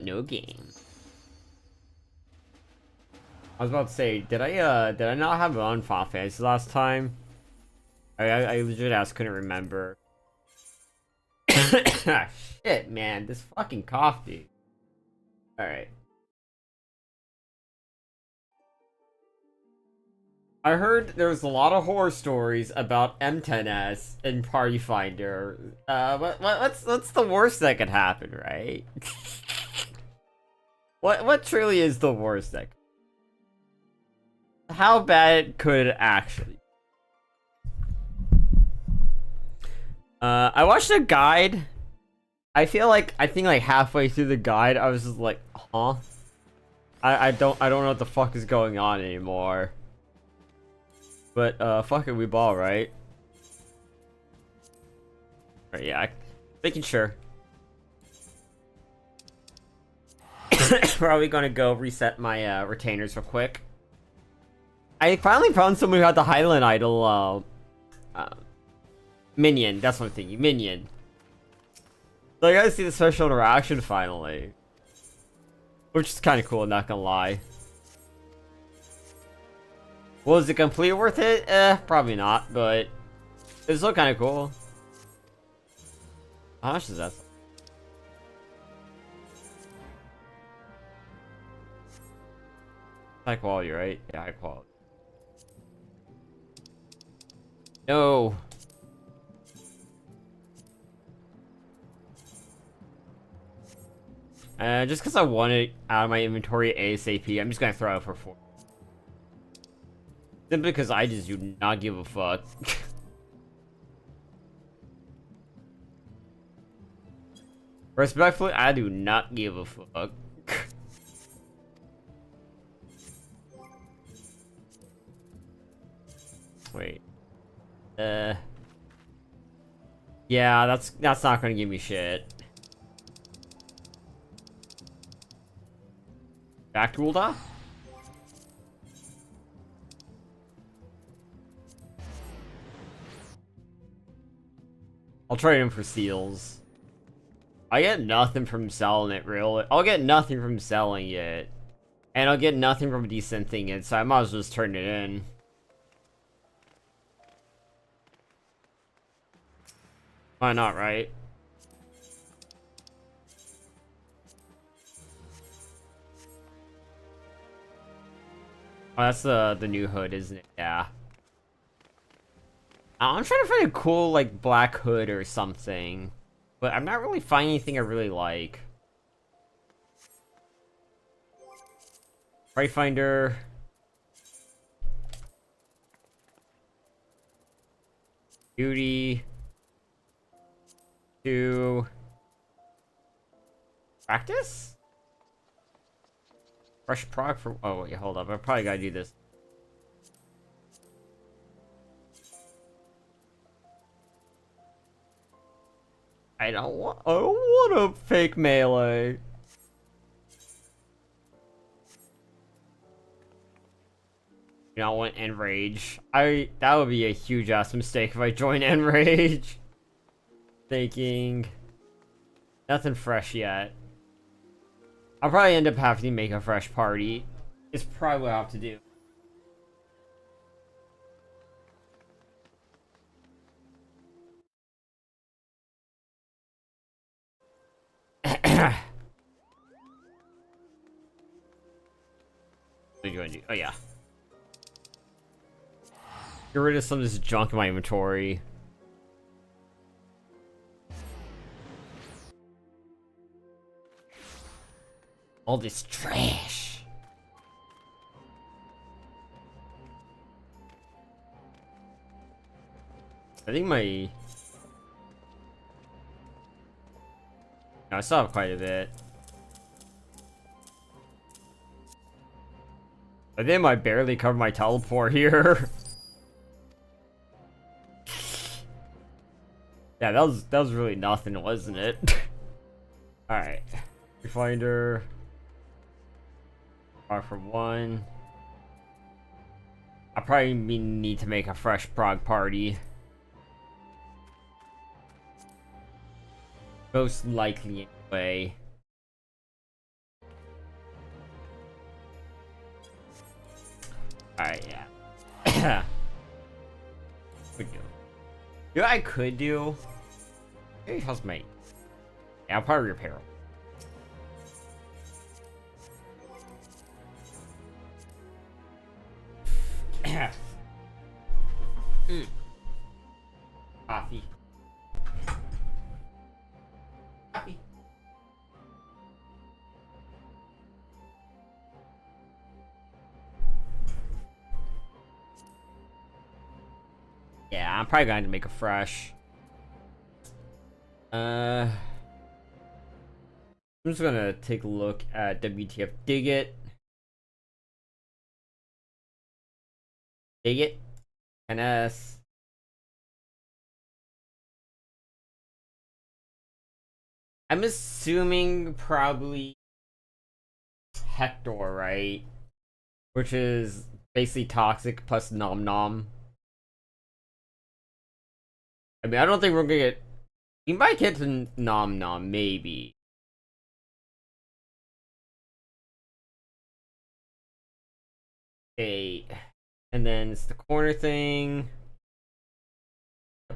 No game. I was about to say, did I not have it on Final Fantasy last time? I legit ass couldn't remember. Shit, man, this fucking cough, dude. Alright. I heard there's a lot of horror stories about M10S and Party Finder. What's the worst that could happen, right? What truly is the worst that how bad could it actually? I watched a guide. I think like halfway through the guide, I was just like, huh? I don't know what the fuck is going on anymore. But fuck it, we ball, right? Right, yeah, making sure. Probably gonna go reset my retainers real quick. I finally found someone who had the Highland Idol minion. That's what I'm thinking. Minion. So I gotta see the special interaction finally. Which is kind of cool, not gonna lie. Was it completely worth it? Probably not, but it's still kind of cool. How much is that? High quality, right? Yeah, high quality. No. Just because I want it out of my inventory ASAP, I'm just gonna throw it for 4. Simply because I just do not give a fuck. Respectfully, I do not give a fuck. Wait. Yeah, that's not gonna give me shit. Back to Ulda? I'll trade him for seals. I get nothing from selling it, really. I'll get nothing from selling it. And I'll get nothing from decenting it, so I might as well just turn it in. Why not, right? Oh, that's the new hood, isn't it? Yeah. I'm trying to find a cool, like, black hood or something. But I'm not really finding anything I really like. Right Finder. Beauty. To practice? Fresh prog for oh wait, hold up. I probably gotta do this. I don't want a fake melee. You know, I want Enrage. That would be a huge ass mistake if I join Enrage. Thinking nothing fresh yet. I'll probably end up having to make a fresh party. It's probably what I have to do. What are you going to do? Oh yeah. Get rid of some of this junk in my inventory. All this trash. I think my... No, I still have quite a bit. I think I barely covered my teleport here. Yeah, that was really nothing, wasn't it? Alright. Finder. For 1. I probably need to make a fresh prog party. Most likely, anyway. Alright, yeah. Could do. You know what I could do? Maybe how's my... Yeah, I'll probably repair them. Coffee. Coffee. Yeah, I'm probably going to make a fresh. I'm just gonna take a look at WTF. Dig it. Dig it. M10S. I'm assuming probably Hector, right? Which is basically toxic plus nom nom. I mean, I don't think we're gonna get. We might get to nom nom, maybe. Okay, and then it's the corner thing.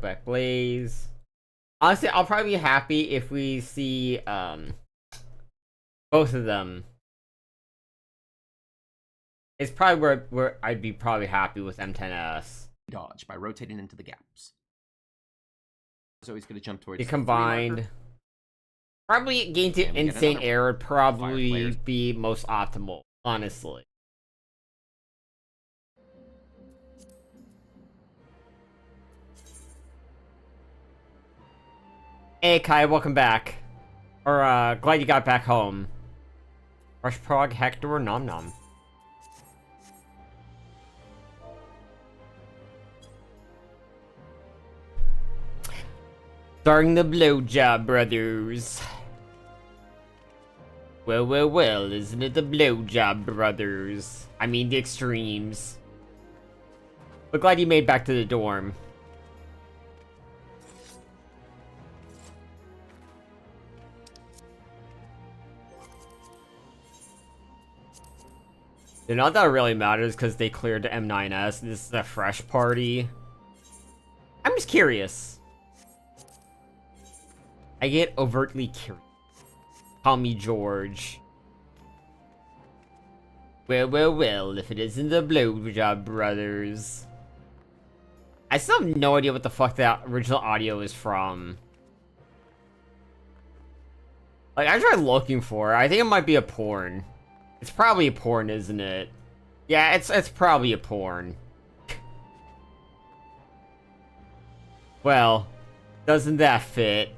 Back blaze. Honestly, I'll probably be happy if we see both of them. It's probably where I'd be probably happy with M10S. Dodge by rotating into the gaps. So he's going to jump towards the combined. Probably getting to insane air would probably be most optimal, honestly. Hey Kai, welcome back. Or glad you got back home. Rush Prog, Hector, Nom Nom. Starting the blowjob brothers. Well, isn't it the blowjob brothers? I mean the extremes. But glad you made back to the dorm. Not that it really matters because they cleared the M10S. This is a fresh party. I'm just curious. I get overtly curious. Call me George. Well, if it isn't the Blowjob Brothers. I still have no idea what the fuck that original audio is from. Like, I tried looking for it. I think it might be a porn. It's probably a porn, isn't it? Yeah, it's probably a porn. Well, doesn't that fit?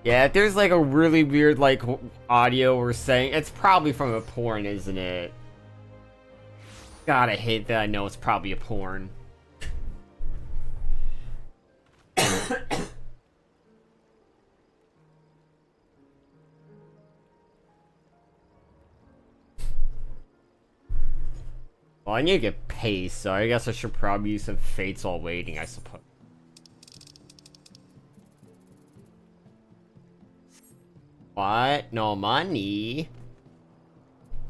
Yeah, there's like a really weird like audio we're saying. It's probably from a porn, isn't it? God, I hate that I know it's probably a porn. Well, I need to get pace, so I guess I should probably use some Fates while waiting, I suppose. What? No money?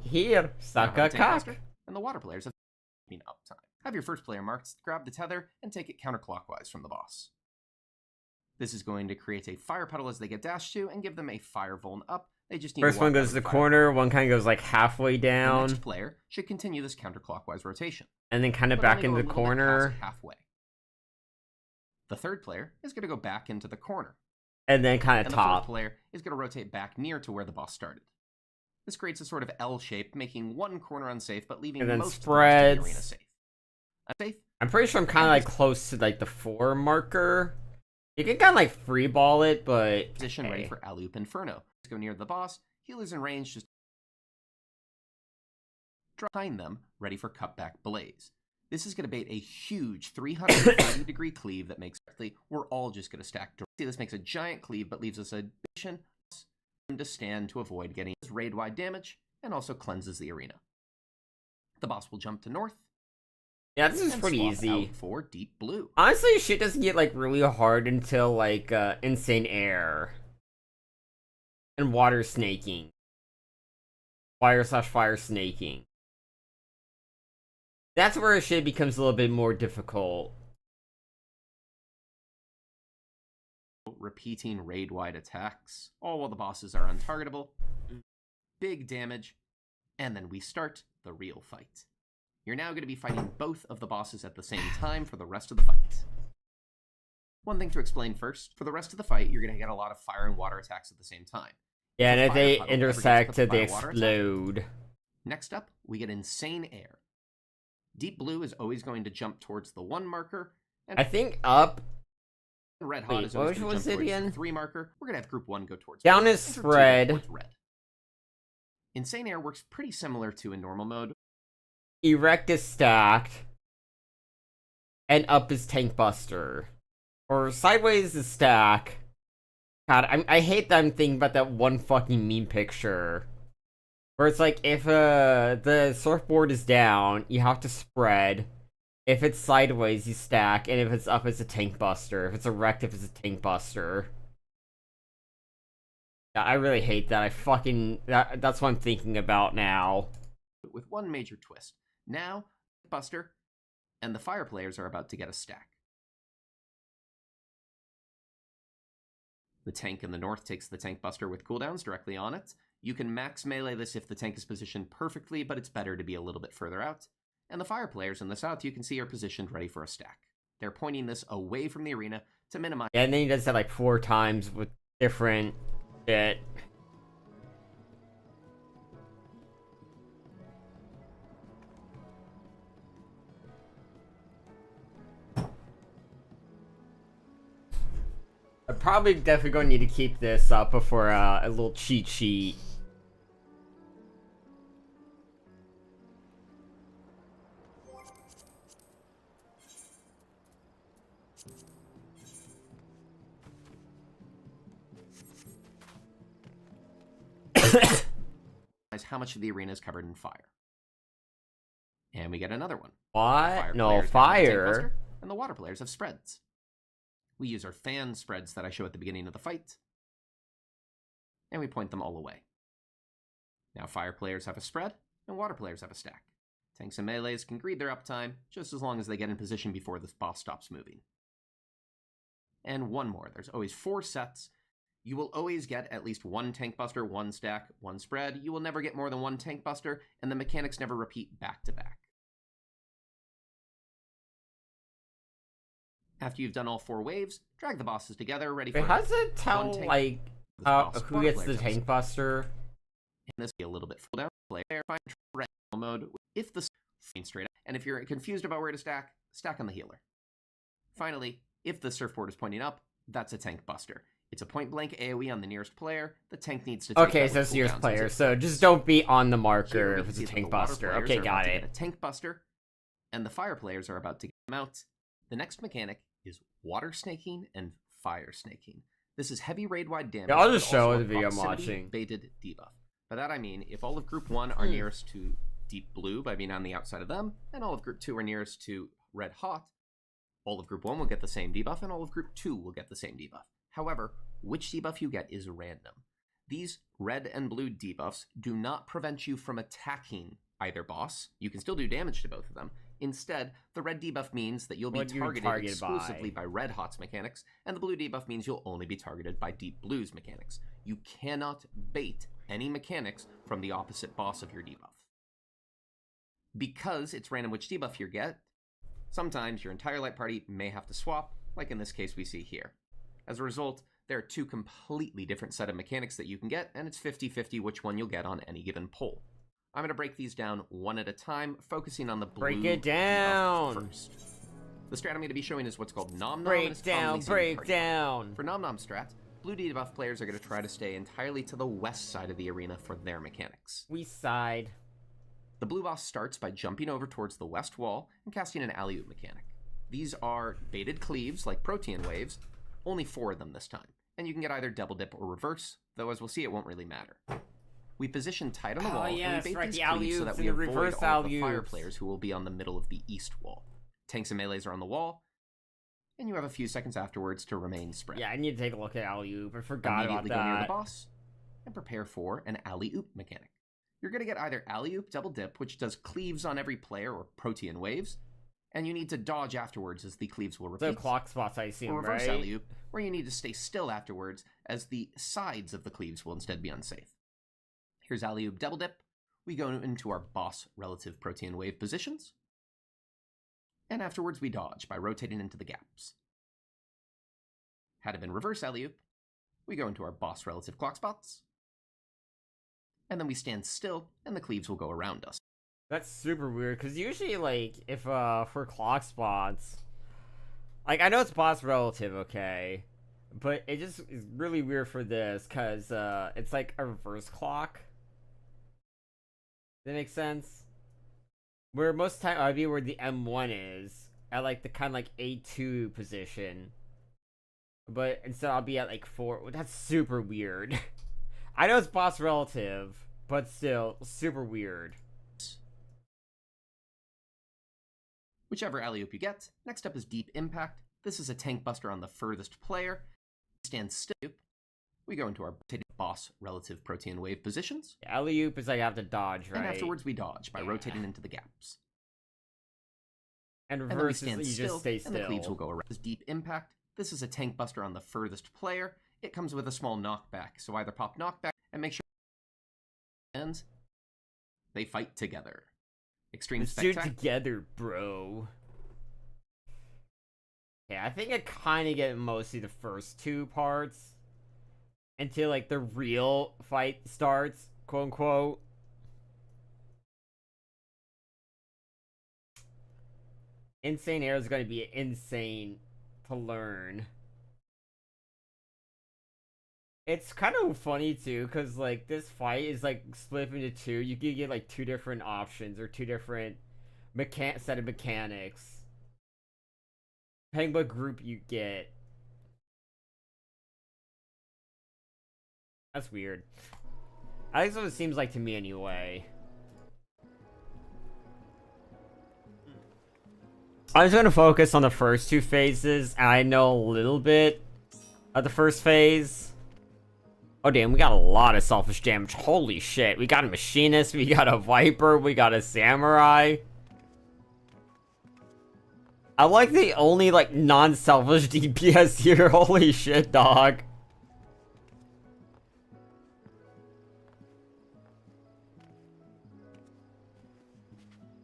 Here, suck a cock. And the water players have been uptime. Have your first player marked, grab the tether, and take it counterclockwise from the boss. This is going to create a fire puddle as they get dashed to, and give them a fire vuln up. They just need first one goes to the corner, one kind of goes like halfway down. The next player should continue this counterclockwise rotation. And then kind of back into the corner. Halfway. The third player is going to go back into the corner. And then kind of top. top. The fourth player is going to rotate back near to where the boss started. This creates a sort of L shape, making one corner unsafe, but leaving most spreads. Of the arena safe. Unsafe. I'm pretty sure I'm kind of like close to like the 4 marker. You can kind of like free ball it, but position ready for Alley-oop Inferno. Let's go near the boss. Healers in range, just behind them, ready for cutback blaze. This is going to bait a huge 330-degree cleave that makes we're all just going to stack. See, this makes a giant cleave, but leaves us a position to stand to avoid getting raid-wide damage, and also cleanses the arena. The boss will jump to north. Yeah, this is pretty easy. For deep blue. Honestly, shit doesn't get like really hard until like insane air and water snaking. fire snaking. That's where shit becomes a little bit more difficult. Repeating raid-wide attacks, all while the bosses are untargetable. Big damage, and then we start the real fight. You're now going to be fighting both of the bosses at the same time for the rest of the fight. One thing to explain first, for the rest of the fight, you're going to get a lot of fire and water attacks at the same time. Yeah, and if they Puddle ever gets intersect, put by they a water attack, explode. next up, we get Insane Air. Deep Blue is always going to jump towards the 1 marker, and I think up. Red Hot Wait, is always which going to was jump it towards again? the 3 marker. We're going to have Group 1 go towards Down blue, is and Group 2 go spread. towards red. Insane Air works pretty similar to in normal mode. Erect is stacked. And up is Tank Buster. Or sideways is stack. God, I hate that I'm thinking about that one fucking meme picture. Where it's like, if the surfboard is down, you have to spread. If it's sideways, you stack. And if it's up, it's a Tank Buster. If it's erect, if it's a Tank Buster. Yeah, I really hate that. That's what I'm thinking about now. With one major twist. Now, Buster and the fire players are about to get a stack. The tank in the north takes the Tank Buster with cooldowns directly on it. You can max melee this if the tank is positioned perfectly, but it's better to be a little bit further out. And the fire players in the south, you can see, are positioned ready for a stack. They're pointing this away from the arena to minimize... Yeah, and then he does that like 4 times with different shit. I'm probably definitely going to need to keep this up before a little cheat sheet. how much of the arena is covered in fire. And we get another one. What? No, players have the Tank fire. Buster, and the water players have spreads. We use our fan spreads that I show at the beginning of the fight, and we point them all away. Now fire players have a spread, and water players have a stack. Tanks and melees can greed their uptime, just as long as they get in position before the boss stops moving. And one more. There's always 4 sets. You will always get at least 1 Tank Buster, 1 stack, 1 spread. You will never get more than 1 Tank Buster, and the mechanics never repeat back to back. After you've done all 4 waves, drag the bosses together, ready for... Wait, how does it tell, like, who gets the Tank Buster? And this will be a little bit full down. Player find red mode if the straight up. And if you're confused about where to stack, stack on the healer. Finally, if the surfboard is pointing up, that's a Tank Buster. It's a point-blank AoE on the nearest player. The tank needs to take Okay, so it's nearest player, so just don't be on the marker if it's a Tank Buster. Okay, got it. A Tank Buster, and the fire players are about to get them out. The next mechanic is water snaking and fire snaking. This is heavy raid-wide damage. Yeah, I'll just show also the video I'm proximity watching. Baited debuff. By that I mean, if all of Group 1 are nearest to Deep Blue, by being on the outside of them, and all of Group 2 are nearest to Red Hot, all of Group 1 will get the same debuff, and all of Group 2 will get the same debuff. However, which debuff you get is random. These red and blue debuffs do not prevent you from attacking either boss. You can still do damage to both of them. Instead, the red debuff means that you'll be targeted exclusively by Red Hot's mechanics, and the blue debuff means you'll only be targeted by Deep Blue's mechanics. You cannot bait any mechanics from the opposite boss of your debuff. Because it's random which debuff you get, sometimes your entire light party may have to swap, like in this case we see here. As a result, there are 2 completely different set of mechanics that you can get, and it's 50-50 which one you'll get on any given pull. I'm going to break these down one at a time, focusing on the blue Break it down first. The strat I'm going to be showing is what's called Nom Nom. Break down. For Nom Nom strat, blue debuff players are going to try to stay entirely to the west side of the arena for their mechanics. We side. The blue boss starts by jumping over towards the west wall and casting an alley-oop mechanic. These are baited cleaves, like Protean waves, only 4 of them this time. And you can get either double dip or reverse, though as we'll see it won't really matter. We position tight on the wall, and we bait these cleaves so that we avoid all of the fire players who will be on the middle of the east wall. Tanks and melees are on the wall, and you have a few seconds afterwards to remain spread. Yeah, I need to take a look at alley-oop. I forgot about that. Immediately go near the boss, and prepare for an alley-oop mechanic. you're going to get either alley-oop double dip, which does cleaves on every player or protean waves, and you need to dodge afterwards as the cleaves will repeat. So clock spots, I assume, or reverse right? alley-oop, where you need to stay still afterwards as the sides of the cleaves will instead be unsafe. Here's alley-oop double dip. We go into our boss relative protean wave positions, and afterwards we dodge by rotating into the gaps. Had it been reverse alley-oop, we go into our boss relative clock spots, and then we stand still, and the cleaves will go around us. That's super weird, because usually, like, if, for clock spots, like, I know it's boss relative, okay, but it just is really weird for this, because, it's like a reverse clock. Does that make sense? Where most of the time, I'd be where the M1 is, at, like, the kind of, like, A2 position. But instead, I'll be at, like, 4. That's super weird. I know it's boss relative, but still, super weird. Whichever alley-oop you get, next up is Deep Impact. This is a tank buster on the furthest player. Stand still. We go into our boss relative protean wave positions. Alley-oop is like I have to dodge, right? And afterwards we dodge by rotating into the gaps. And And then we reverse stand is you still, just stay still. and the cleaves will go around. This Deep Impact. This is a tank buster on the furthest player. It comes with a small knockback, so either pop knockback and make sure and they fight together. Extreme Let's do it Spectac. together, bro. Yeah, I think I kind of get mostly the first two parts until like the real fight starts, quote unquote. Insane Air is going to be insane to learn. It's kind of funny too, because like this fight is like split into two. You can get like two different options or two different set of mechanics. Depending what group you get. That's weird. At least what it seems like to me anyway. I'm just gonna focus on the first two phases, and I know a little bit of the first phase. Oh damn, we got a lot of selfish damage. Holy shit. We got a machinist, we got a viper, we got a samurai. I like the only like non-selfish DPS here. Holy shit, dog.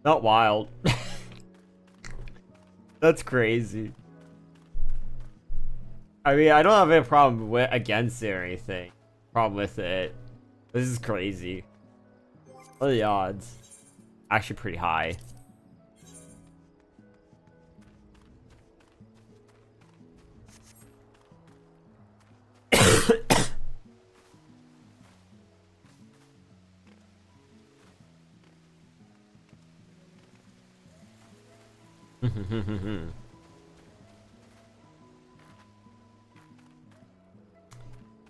Not wild. That's crazy. I mean, I don't have any problem against it or anything. Problem with it. This is crazy. What are the odds? Actually pretty high.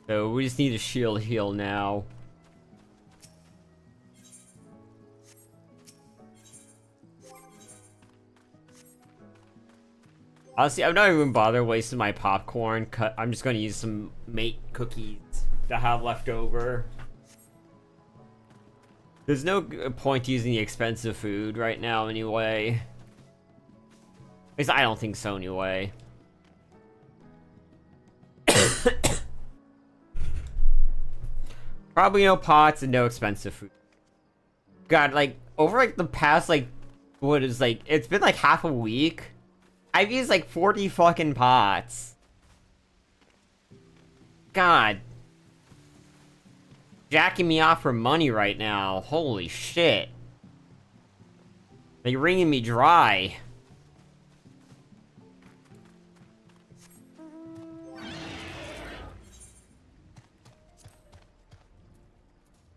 So we just need a shield heal now. Honestly, I'm not even bothering wasting my popcorn. I'm just going to use some mate cookies that I have left over. There's no point using the expensive food right now anyway. At least I don't think so anyway. Probably no pots and no expensive food. God, like, over like the past like, what is like, it's been like half a week. I've used like 40 fucking pots. God. Jacking me off for money right now. Holy shit. They're wringing me dry.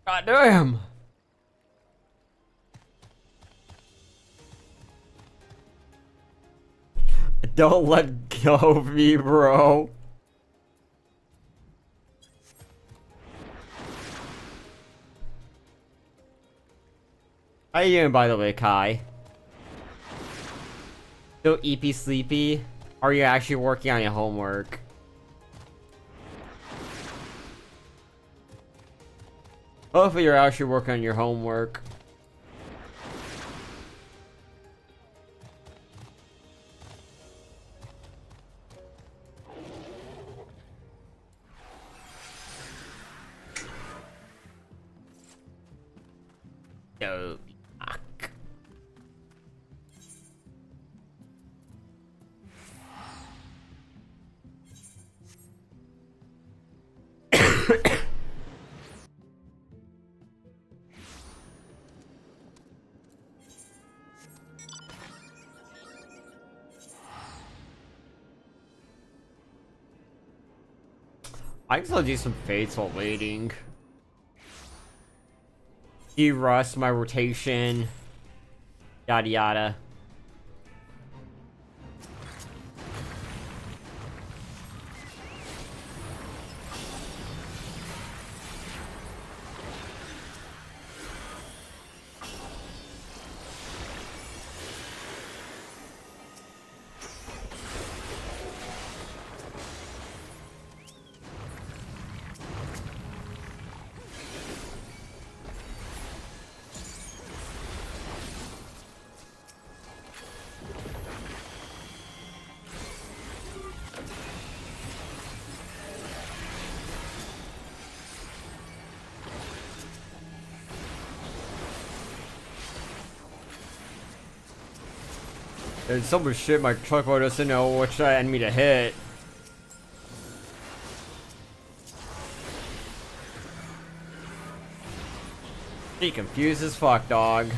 God damn. Don't let go of me, bro. How you doing, by the way, Kai? Still EP sleepy? Or are you actually working on your homework? Hopefully you're actually working on your homework. Yo. Fuck. I can still do some fates while waiting. De-rust my rotation. Yada yada. There's so much shit my truck motor doesn't know which enemy to hit. He confused as fuck, dog.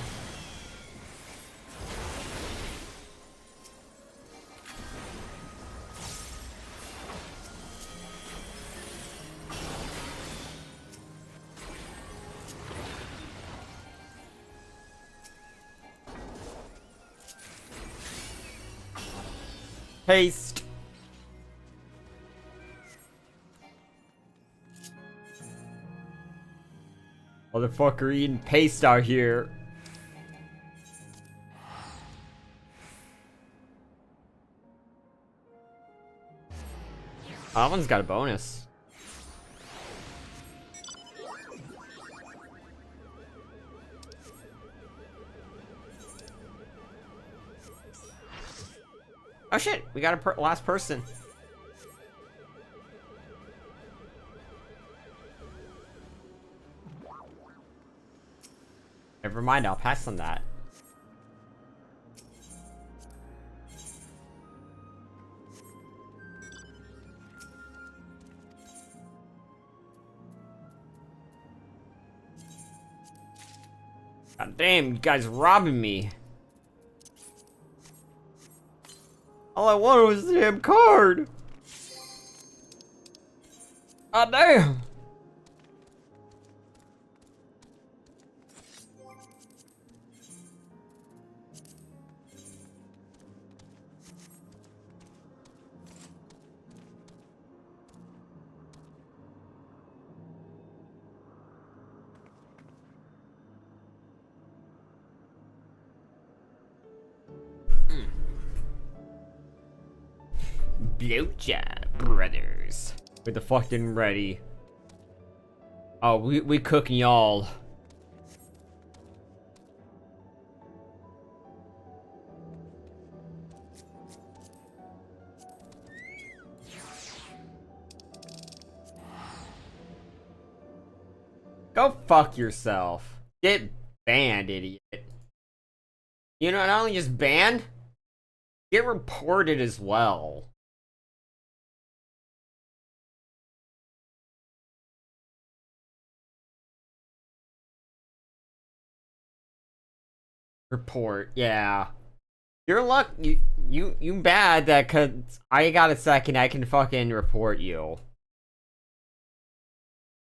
Paste. Motherfucker eating paste out here. That one's got a bonus. Oh shit, we got a last person. Never mind, I'll pass on that. God damn, you guys robbing me. All I wanted was the damn card. God damn. Blowjob brothers. With the fucking ready. Oh, we cooking y'all. Go fuck yourself. Get banned, idiot. You know, not only just banned, get reported as well. Report, yeah. You're luck. You bad that cause I got a second. I can fucking report you.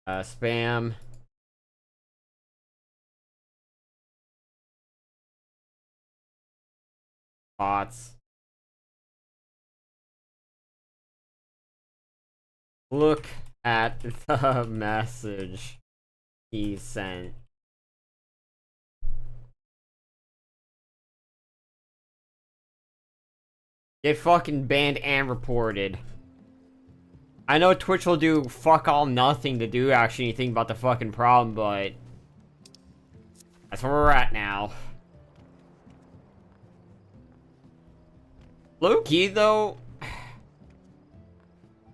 Spam. Bots. Look at the message he sent. Get fucking banned and reported. I know Twitch will do fuck all nothing to do actually anything about the fucking problem, but That's where we're at now. Low key though,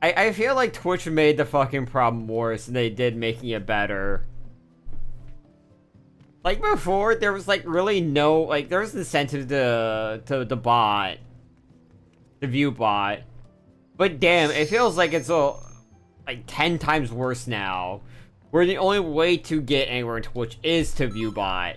I feel like Twitch made the fucking problem worse than they did making it better. Like before, there was like really no, like there was incentive to the bot, the view bot. But damn, it feels like it's like 10 times worse now. Where the only way to get anywhere in Twitch is to view bot.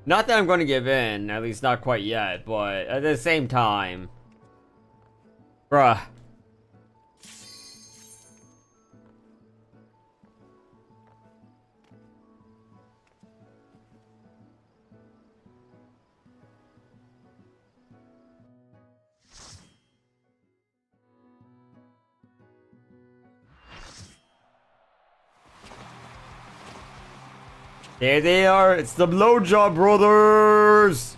Not that I'm going to give in, at least not quite yet, but at the same time. Bruh. There they are, it's the Blowjob Brothers!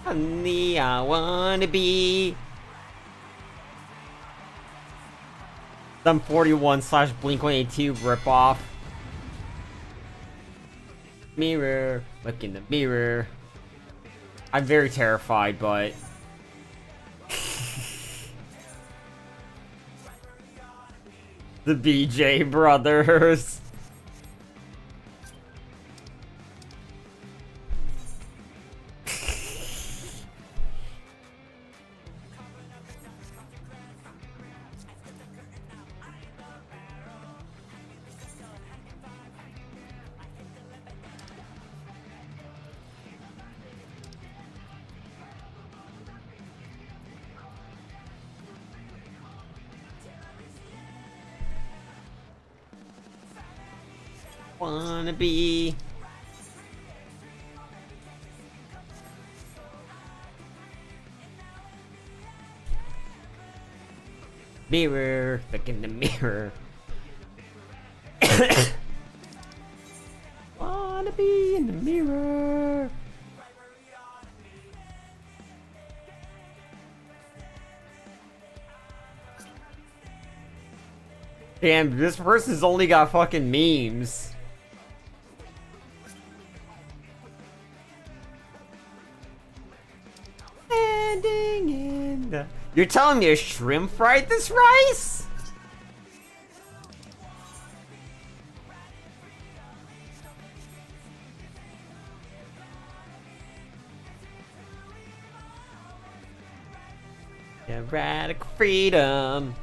Honey, I wanna be some 41 slash Blink-182 ripoff. Mirror, look in the mirror. I'm very terrified, but the BJ brothers. Wanna be mirror, look in the mirror. Wanna be in the mirror. Damn, this person's only got fucking memes. Standing in the... You're telling me a shrimp fried this rice? Radical freedom.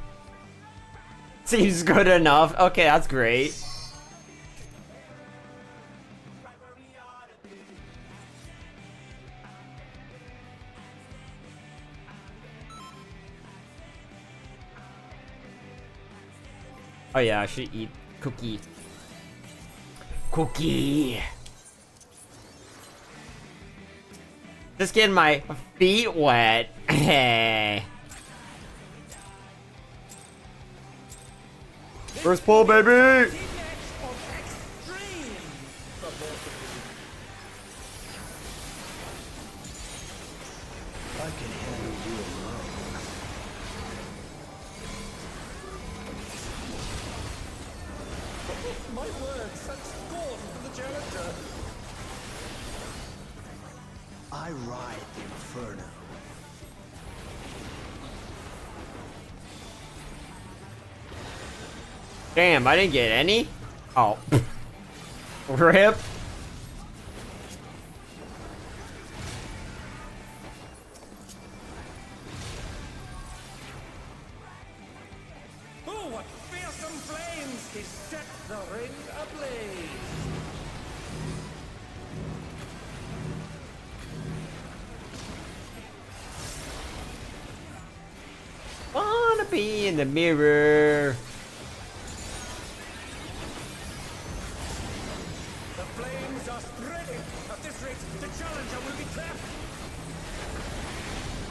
Seems good enough. Okay, that's great. Oh yeah, I should eat cookie. Cookie. Just getting my feet wet. Hey. First pull, baby! My word, such scorn for the challenger. I ride the inferno. Damn, I didn't get any? Oh. Rip. Oh, what fearsome flames to set the ring ablaze! Me in the mirror. The flames are spreading. At this rate, the challenger will be trapped.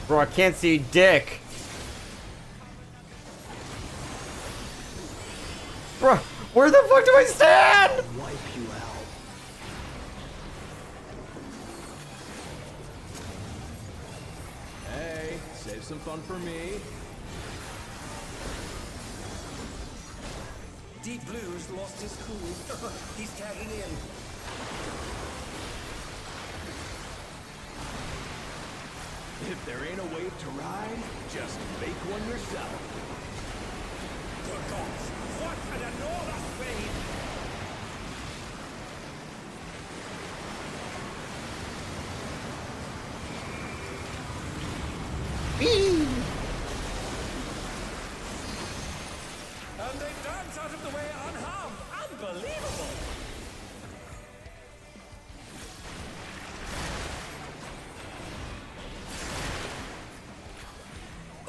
Bro, I can't see dick. Bro, where the fuck do I stand? Wipe you out. Hey, save some fun for me. Deep Blue's lost his cool. He's tagging in. If there ain't a wave to ride, just make one yourself. Good gods, what an enormous wave! And they dance out of the way unharmed. Unbelievable!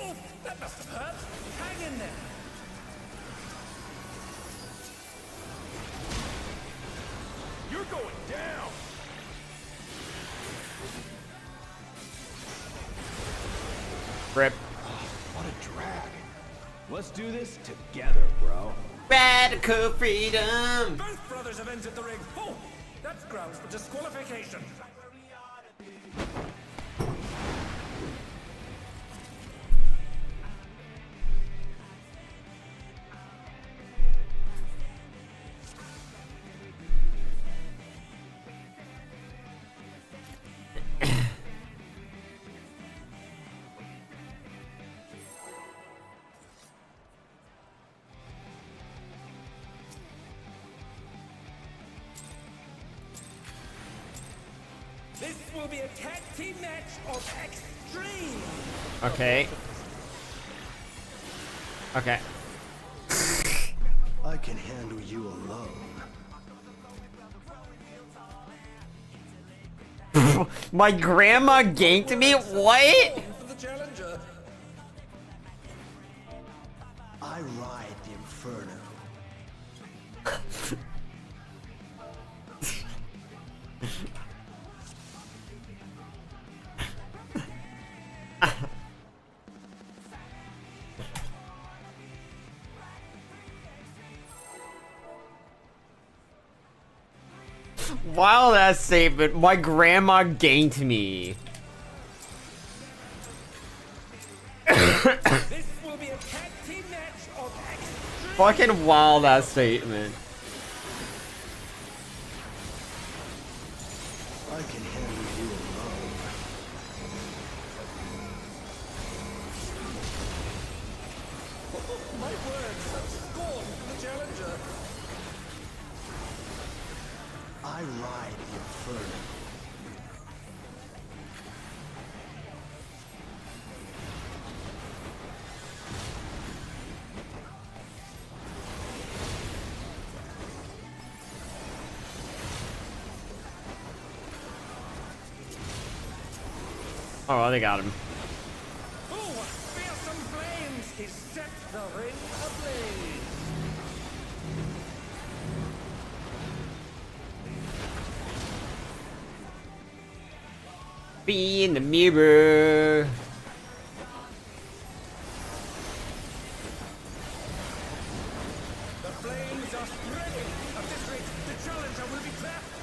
Oof, that must have hurt. Hang in there. You're going down. Rip. What a drag. Let's do this together, bro. Radical freedom. Both brothers have entered the ring. Oh, that's grounds for disqualification. This will be a tag team match of extreme. Okay. Okay. I can handle you alone. My grandma ganked me? What? For the challenger. I ride the inferno. Wild ass statement. My grandma ganked me. This will be a tag team match of extreme. Fucking wild ass statement. I can handle you alone. My word, such scorn for the challenger. I ride the inferno. Oh, well, they got him. Oh, fearsome flames! He set the ring ablaze. Be in the mirror. The flames are spreading. At this rate, the challenger will be trapped.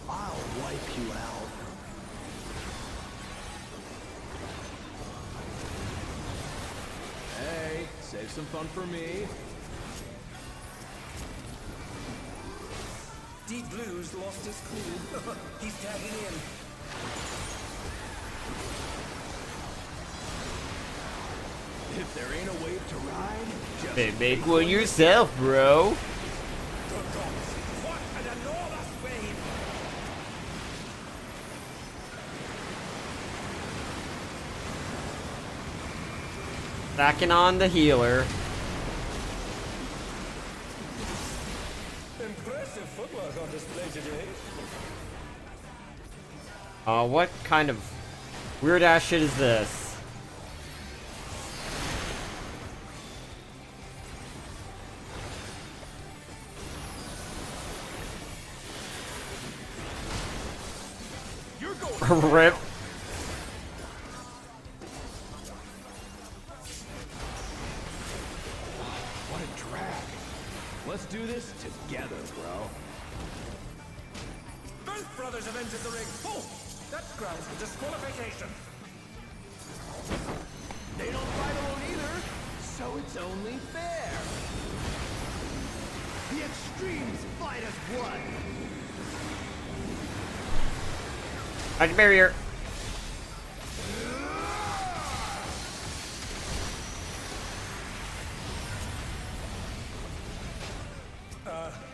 I'll wipe you out. Hey, save some fun for me. Deep Blue's lost his cool. He's tagging in. If there ain't a wave to ride, just Hey, make one yourself, bro. Good gods, what an enormous wave! Backing on the healer. Impressive! Impressive footwork on display today. What kind of weird ass shit is this? You're going. Rip. What a drag. Let's do this together, bro. Both brothers have entered the ring. Oh, that's grounds for disqualification. They don't fight alone either, so it's only fair. The extremes fight as one. How'd you barrier?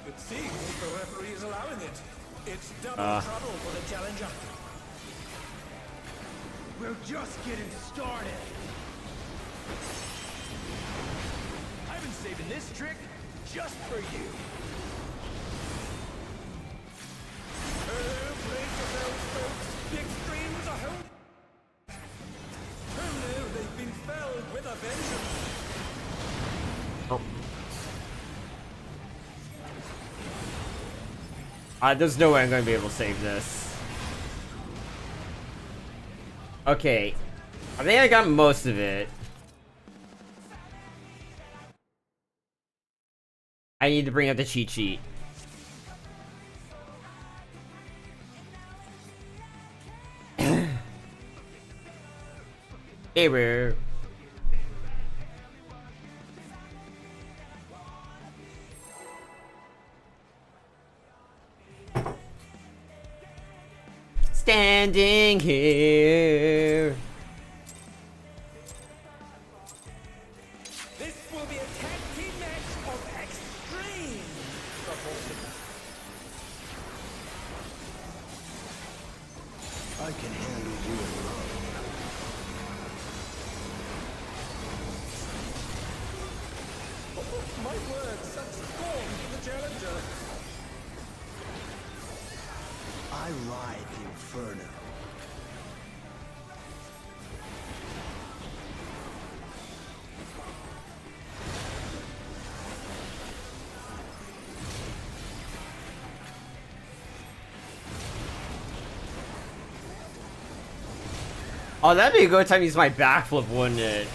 It seems the referee is allowing it. It's double trouble for the challenger. We're just getting started. I've been saving this trick just for you. Brace yourselves, folks. The extremes are home. Oh no, they've been felled with a vengeance. Oh. There's no way I'm gonna be able to save this. Okay. I think I got most of it. I need to bring up the cheat sheet. Hey, we're... standing here. This will be a tag team match of extreme proportions. I can handle you alone. My word, such scorn for the challenger. I ride the inferno. Oh, that'd be a good time to use my backflip, wouldn't it?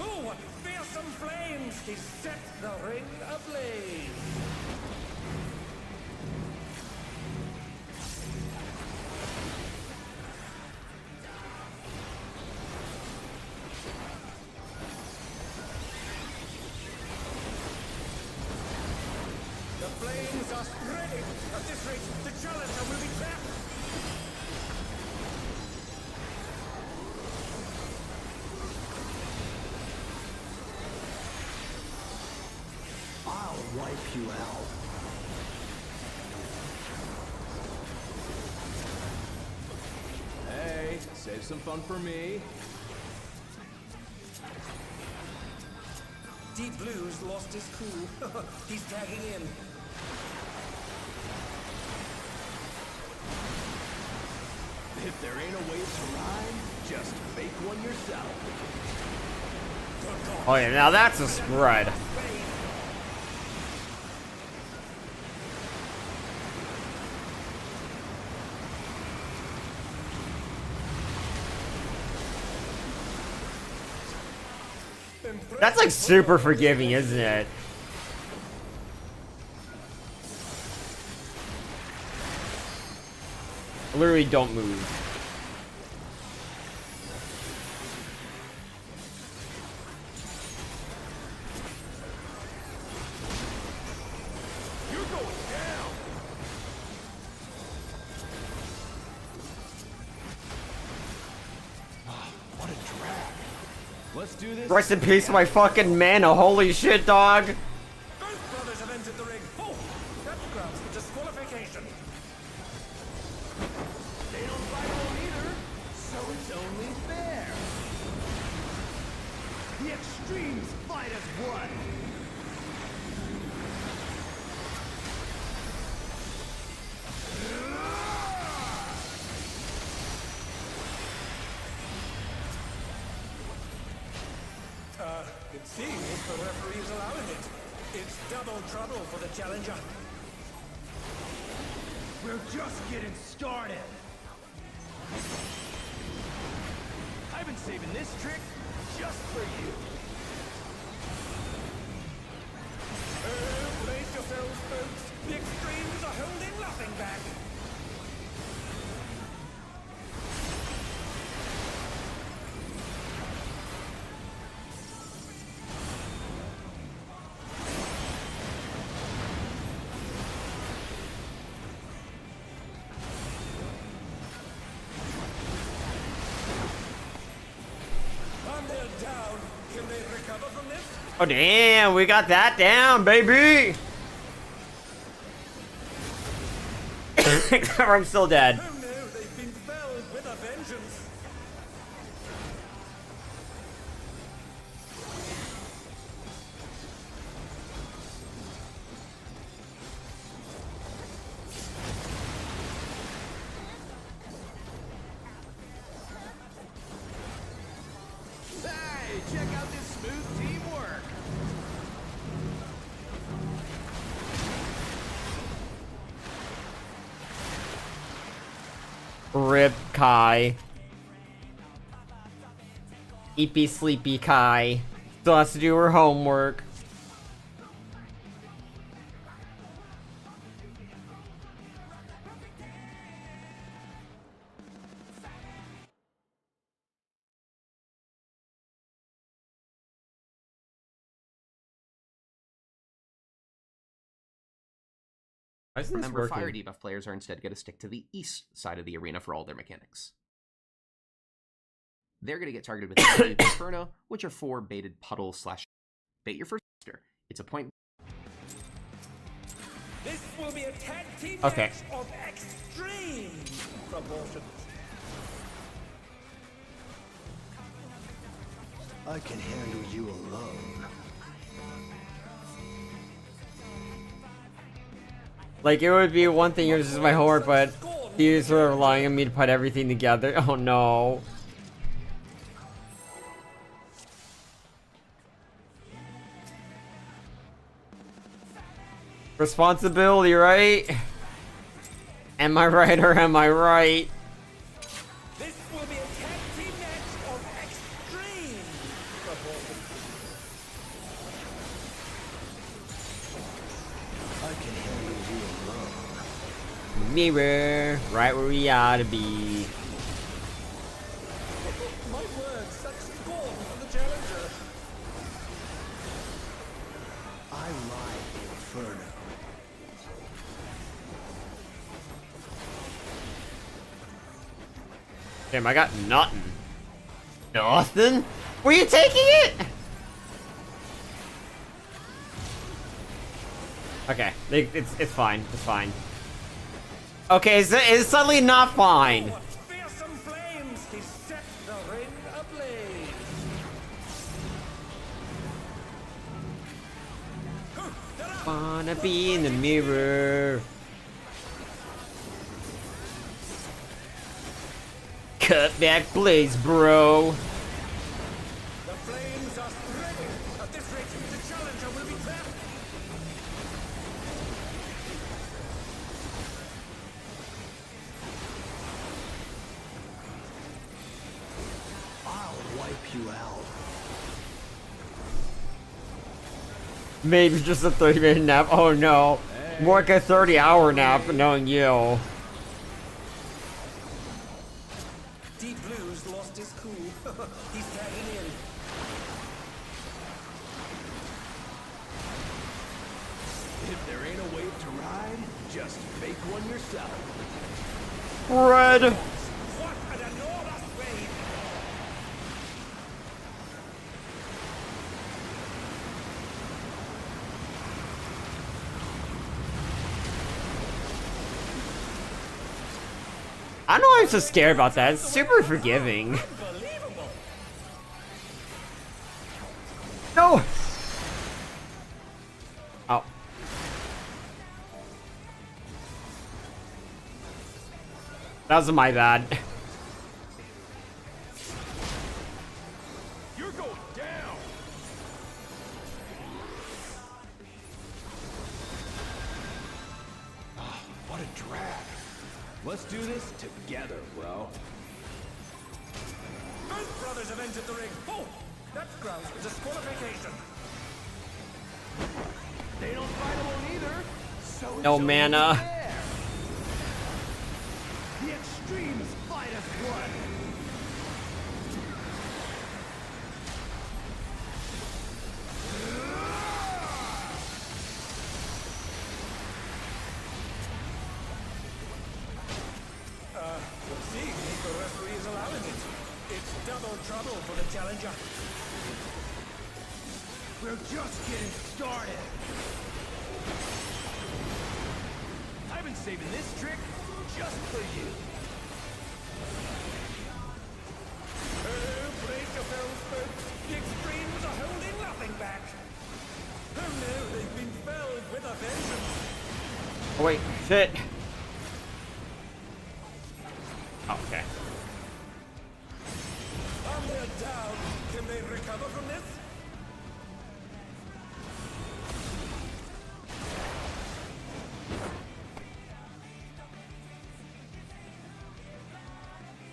Oh, what fearsome flames! He set the ring ablaze. The flames are spreading. At this rate, the challenger will be trapped. I'll wipe you out. Hey, save some fun for me. Deep Blue's lost his cool. He's tagging in. If there ain't a wave to ride, just make one yourself. Oh yeah, now that's a spread. That's like super forgiving, isn't it? Literally don't move. You're going down. What a drag. Let's do this. Rest in peace, my fucking mana. Holy shit, dog. Both brothers have entered the ring. Oh, that's grounds for disqualification. They don't fight alone either, so it's only fair. The extremes fight as one. It seems the referee is allowing it. It's double trouble for the challenger. We're just getting started. I've been saving this trick just for you. Brace yourselves, folks. The extremes are holding nothing back. Oh damn, we got that down, baby! I'm still dead. Oh no, they've been felled with a vengeance. Hey, check out this smooth teamwork. Rip Kai. Eepy sleepy Kai. Still has to do her homework. Why isn't this Remember, working? fire debuff players are instead going to stick to the east side of the arena for all their mechanics. They're going to get targeted with the Inferno, which are 4 baited puddle slash bait your first monster. It's a point. This will be a tag team Okay. match of extreme proportions. I can handle you alone. Like, it would be one thing, yours is my homework, but he's sort of relying on me to put everything together. Oh no. Responsibility, right? Am I right or am I right? This will be a tag team match of extreme proportions. I can handle you alone. Mirror, right where we ought to be. My word, such scorn for the challenger. I ride the Inferno. Damn, I got nothing. Nothing? Were you taking it? Okay, it's fine. It's fine. Okay, it's suddenly not fine. What fearsome flames! He set the ring ablaze. Wanna be in the mirror. Cut back blaze, bro. The flames are spreading. At this rate, the challenger will be trapped. I'll wipe you out. Maybe just a 30-minute nap. Oh no. More like a 30-hour nap, knowing you. Deep Blue's lost his cool. He's tagging in. If there ain't a wave to ride, just make one yourself. Red. What an enormous wave! I don't know why I'm so scared about that. It's super forgiving. Unbelievable! No! Oh. That was my bad. You're going down! Let's do this together, bro. Both brothers have entered the ring. Oh, that's grounds for disqualification. They don't fight alone either. So it's No only mana. fair. The extremes fight as one. See, the referee is allowing it. It's double trouble for the challenger. We're just getting started. I've been saving this trick just for you. Oh, brace yourselves, folks. The extremes are holding nothing back. Oh no, they've been felled with a vengeance. Oh wait, shit. Okay. And they're down. Can they recover from this?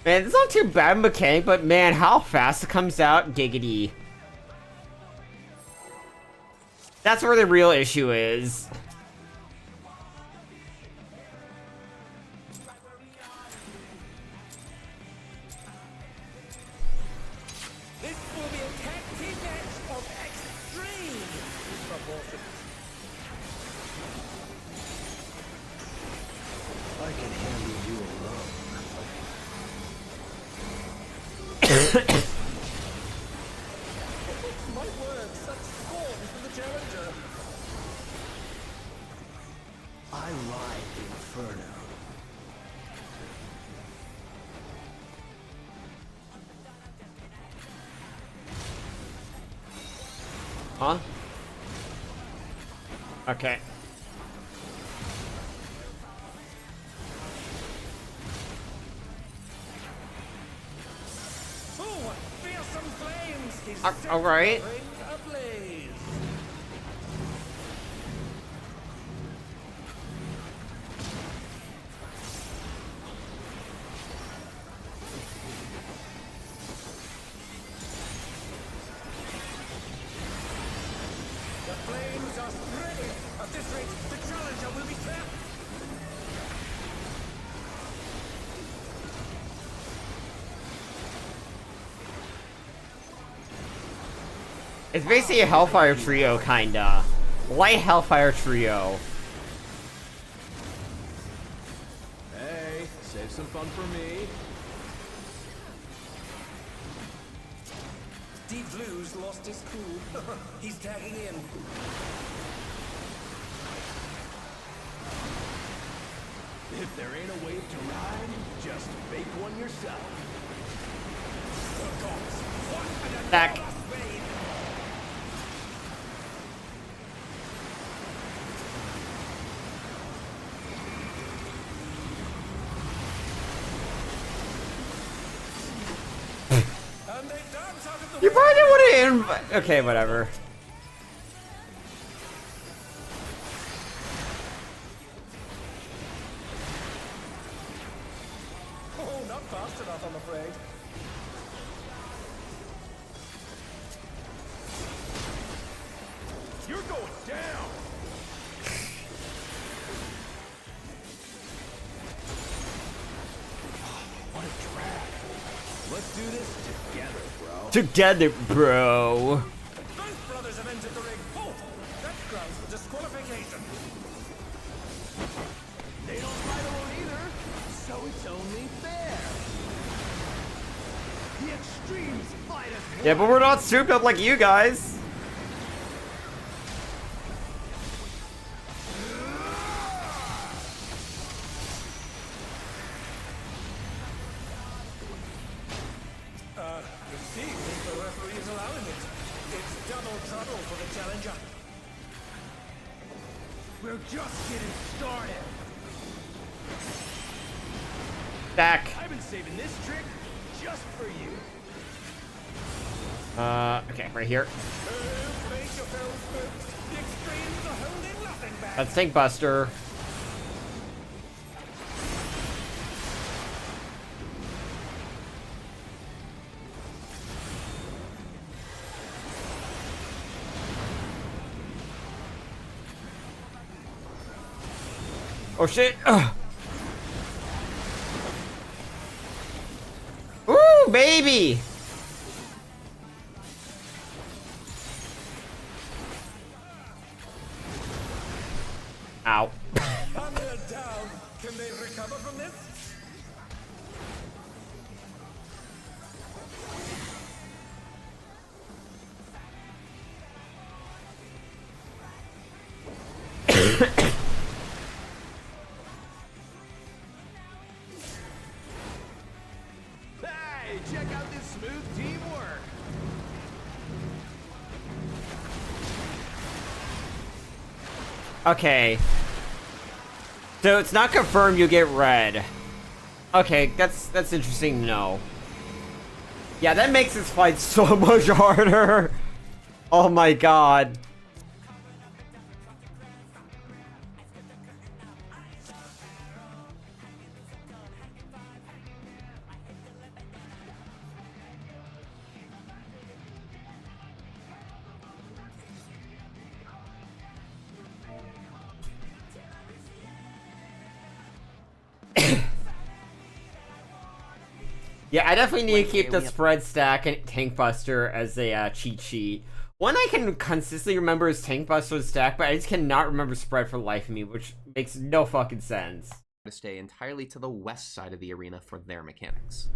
Man, it's not too bad mechanic, but man, how fast it comes out, giggity. That's where the real issue is. This will be a tag team match of extreme proportions. I can handle you alone. My word, such scorn for the challenger. I ride the inferno. Huh? Okay. Oh, fearsome flames! He's All right. set the ring ablaze. The flames are spreading. At this rate, the challenger will be trapped. It's basically a Hellfire Trio, kinda. Light Hellfire Trio. Hey, save some fun for me. Deep Blue's lost his cool. He's tagging in. If there ain't a wave to ride, just make one yourself. The gods, what an Back. enormous wave! And they dance out of the You probably didn't want to invite. Okay, whatever. Oh, not fast enough, I'm afraid. You're going down. What a drag. Let's do this together, bro. Together, bro. Both brothers have entered the ring. Oh, that's grounds for disqualification. They don't fight alone either, so it's only fair. The extremes fight as one. Yeah, but we're not souped up like you guys. You see, the referee is allowing it. It's double trouble for the challenger. We're just getting started. Back. I've been saving this trick just for you. Okay, right here. Oh, brace yourselves, folks. The extremes are holding nothing back. That's Tank Buster. Oh shit! Ugh. Ooh, baby! Ow. And they're down. Can they recover from this? Hey, check out this smooth teamwork. Okay. So it's not confirmed you get red. Okay, that's interesting to know. Yeah, that makes this fight so much harder. Oh my god. Yeah, I definitely need to keep the spread stack and Tank Buster as a cheat sheet. One I can consistently remember is Tank Buster's stack, but I just cannot remember spread for the life of me, which makes no fucking sense. To stay entirely to the west side of the arena for their mechanics.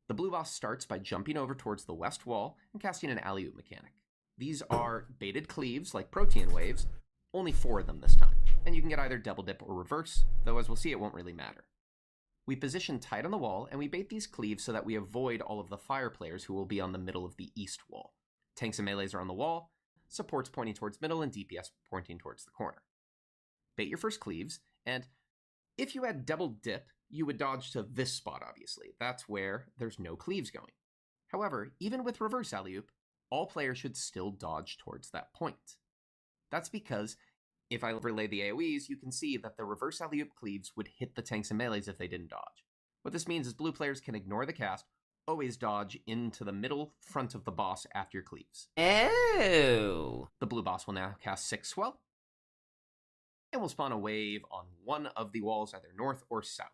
The blue boss starts by jumping over towards the west wall and casting an alley-oop mechanic. These are baited cleaves like protean waves, only 4 of them this time, and you can get either double dip or reverse, though as we'll see it won't really matter. We position tight on the wall, and we bait these cleaves so that we avoid all of the fire players who will be on the middle of the east wall. Tanks and melees are on the wall, supports pointing towards middle, and DPS pointing towards the corner. Bait your first cleaves, and if you had double dip, you would dodge to this spot, obviously. That's where there's no cleaves going. However, even with reverse alley-oop, all players should still dodge towards that point. That's because if I overlay the AoEs, you can see that the reverse alley-oop cleaves would hit the tanks and melees if they didn't dodge. What this means is blue players can ignore the cast, always dodge into the middle front of the boss after your cleaves. Oh. The blue boss will now cast 6 Swell, and will spawn a wave on one of the walls, either north or south.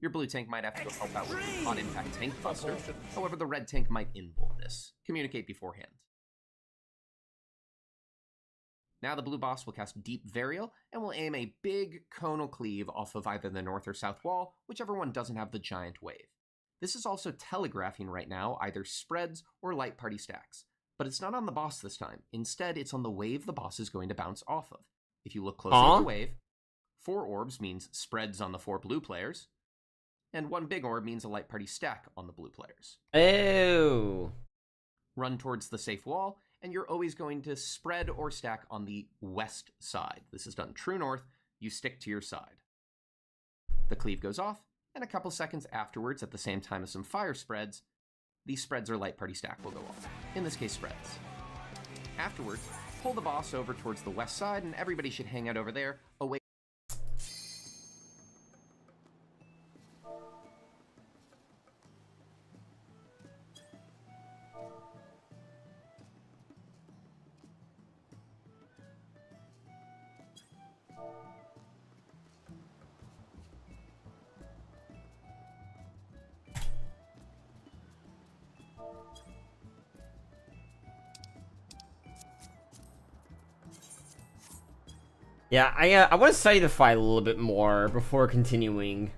Your blue tank might have to go help out with the hot impact tank buster, however the red tank might inbolt this. Communicate beforehand. Now the blue boss will cast Deep Varial, and will aim a big conal cleave off of either the north or south wall, whichever one doesn't have the giant wave. This is also telegraphing right now either spreads or light party stacks, but it's not on the boss this time. Instead, it's on the wave the boss is going to bounce off of. If you look closely at the wave, 4 orbs means spreads on the 4 blue players, and 1 big orb means a light party stack on the blue players. Oh. Run towards the safe wall, and you're always going to spread or stack on the west side. This is done true north, you stick to your side. The cleave goes off, and a couple seconds afterwards, at the same time as some fire spreads, these spreads or light party stack will go off. In this case, spreads. Afterwards, pull the boss over towards the west side, and everybody should hang out over there, away. Yeah, I want to study the fight a little bit more before continuing.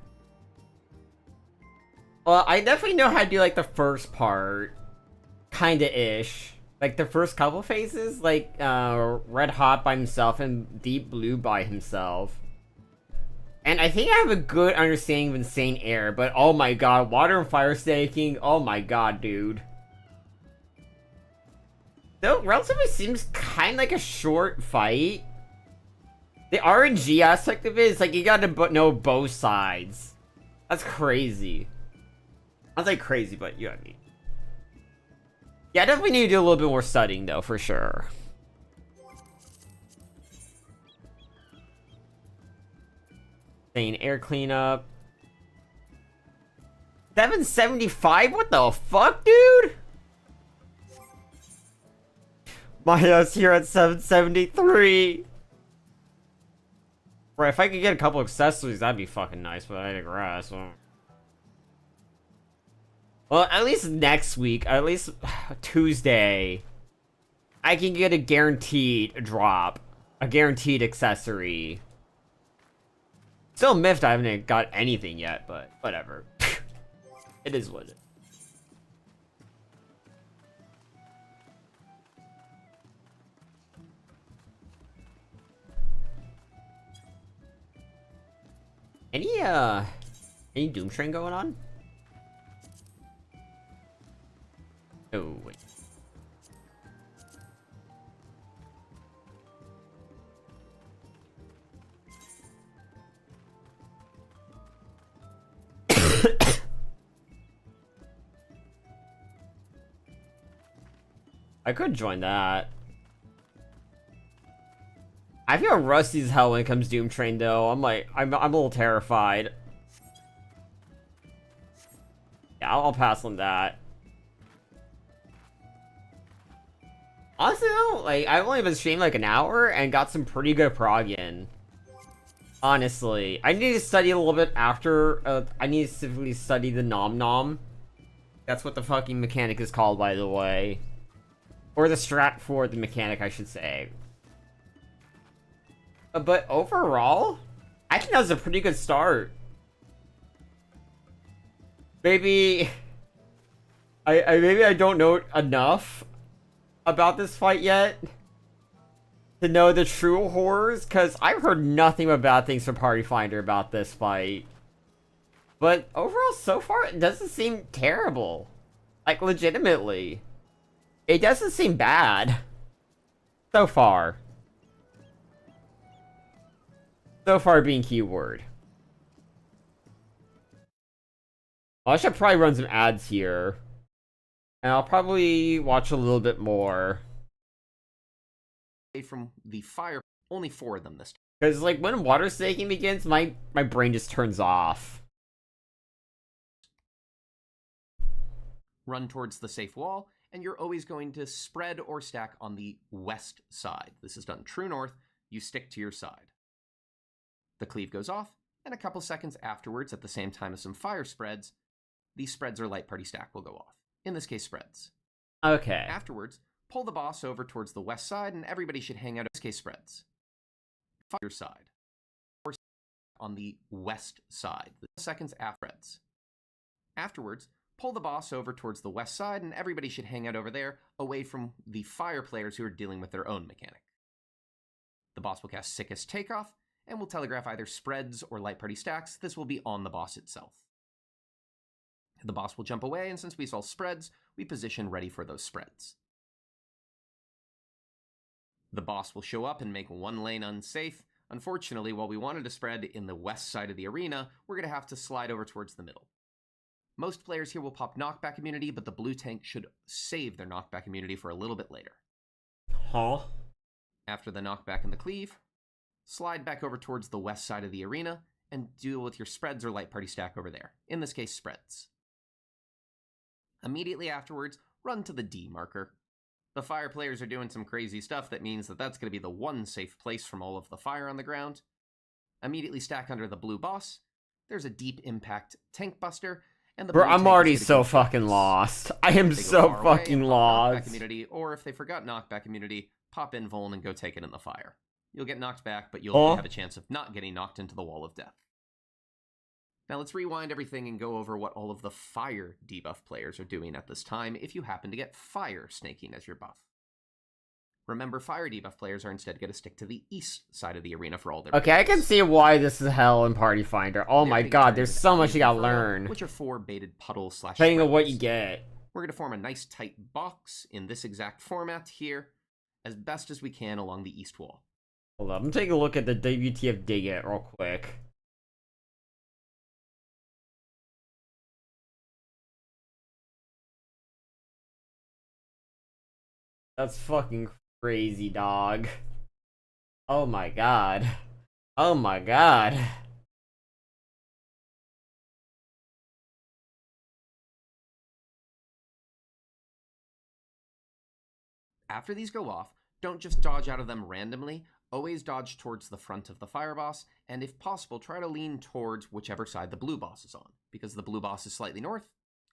Well, I definitely know how to do, like, the first part. Kinda-ish. Like, the first couple phases, like, Red Hot by himself and Deep Blue by himself. And I think I have a good understanding of Insane Air, but oh my god, Water and Fire staking, oh my god, dude. Though, relatively seems kind of like a short fight. The RNG aspect of it is like you gotta know both sides. That's crazy. That's like crazy, but you know what I mean. Yeah, I definitely need to do a little bit more studying though, for sure. Insane Air cleanup. 775? What the fuck, dude? Maya's here at 773. Right, if I could get a couple accessories, that'd be fucking nice, but I digress. Well, at least next week, at least Tuesday, I can get a guaranteed drop. A guaranteed accessory. Still miffed I haven't got anything yet, but whatever. It is what it is. Any Doom Train going on? Oh, wait. I could join that. I feel rusty as hell when it comes to Doom Train, though. I'm a little terrified. Yeah, I'll pass on that. Honestly, though, like, I've only been streaming like an hour and got some pretty good prog in. Honestly, I need to study a little bit after. I need to specifically study the Nom Nom. That's what the fucking mechanic is called, by the way. Or the strat for the mechanic, I should say. But overall, I think that was a pretty good start. Maybe maybe I don't know enough about this fight yet to know the true horrors, because I've heard nothing but bad things from Party Finder about this fight. But overall, so far, it doesn't seem terrible. Like, legitimately. It doesn't seem bad. So far. So far being keyword. Well, I should probably run some ads here. And I'll probably watch a little bit more. From the fire, only 4 of them this time. Because, like, when water staking begins, my brain just turns off. Run towards the safe wall, and you're always going to spread or stack on the west side. This is done true north, you stick to your side. The cleave goes off, and a couple seconds afterwards, at the same time as some fire spreads, the spreads or light party stack will go off. In this case, spreads. Okay. Afterwards, pull the boss over towards the west side, and everybody should hang out. In this case, spreads. Fire side. Or on the west side. The seconds afterwards. Afterwards, pull the boss over towards the west side, and everybody should hang out over there, away from the fire players who are dealing with their own mechanic. The boss will cast Sickest Takeoff, and will telegraph either spreads or light party stacks. This will be on the boss itself. The boss will jump away, and since we saw spreads, we position ready for those spreads. The boss will show up and make one lane unsafe. Unfortunately, while we wanted to spread in the west side of the arena, we're going to have to slide over towards the middle. Most players here will pop knockback immunity, but the blue tank should save their knockback immunity for a little bit later. Huh? After the knockback and the cleave, slide back over towards the west side of the arena and deal with your spreads or light party stack over there. In this case, spreads. Immediately afterwards, run to the D marker. The fire players are doing some crazy stuff that means that that's going to be the one safe place from all of the fire on the ground. Immediately stack under the blue boss. There's a deep impact tank buster. And the Bro, blue I'm tank already is gonna so keep fucking focus. lost. I am They go so far away fucking and pop knockback lost. immunity, or if they forgot knockback immunity, pop in Vuln and go take it in the fire. You'll get knocked back, but you'll have a chance of not getting knocked into the wall of death. Now let's rewind everything and go over what all of the fire debuff players are doing at this time if you happen to get fire snaking as your buff. Remember, fire debuff players are instead going to stick to the east side of the arena for all their Okay, I can see why this is hell in Party Finder. Oh They're my being god, turned there's into so much you Aether gotta Inferno, learn. which are 4 baited puddle / Depending on what you spreads. get. We're going to form a nice tight box in this exact format here, as best as we can along the east wall. Hold up, I'm taking a look at the WTF Dig It real quick. That's fucking crazy, dog. Oh my god. Oh my god. After these go off, don't just dodge out of them randomly. always dodge towards the front of the fire boss, and if possible, try to lean towards whichever side the blue boss is on. Because the blue boss is slightly north,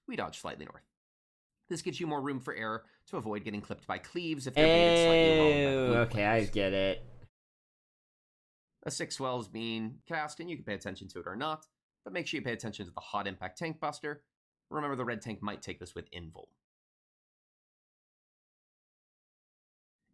we dodge slightly north. This gives you more room for error to avoid getting clipped by cleaves if they're baited slightly wrong by the blue Okay, I players. get it. A 6 swell is being cast, and you can pay attention to it or not, but make sure you pay attention to the hot impact tank buster. Remember, the red tank might take this with invul.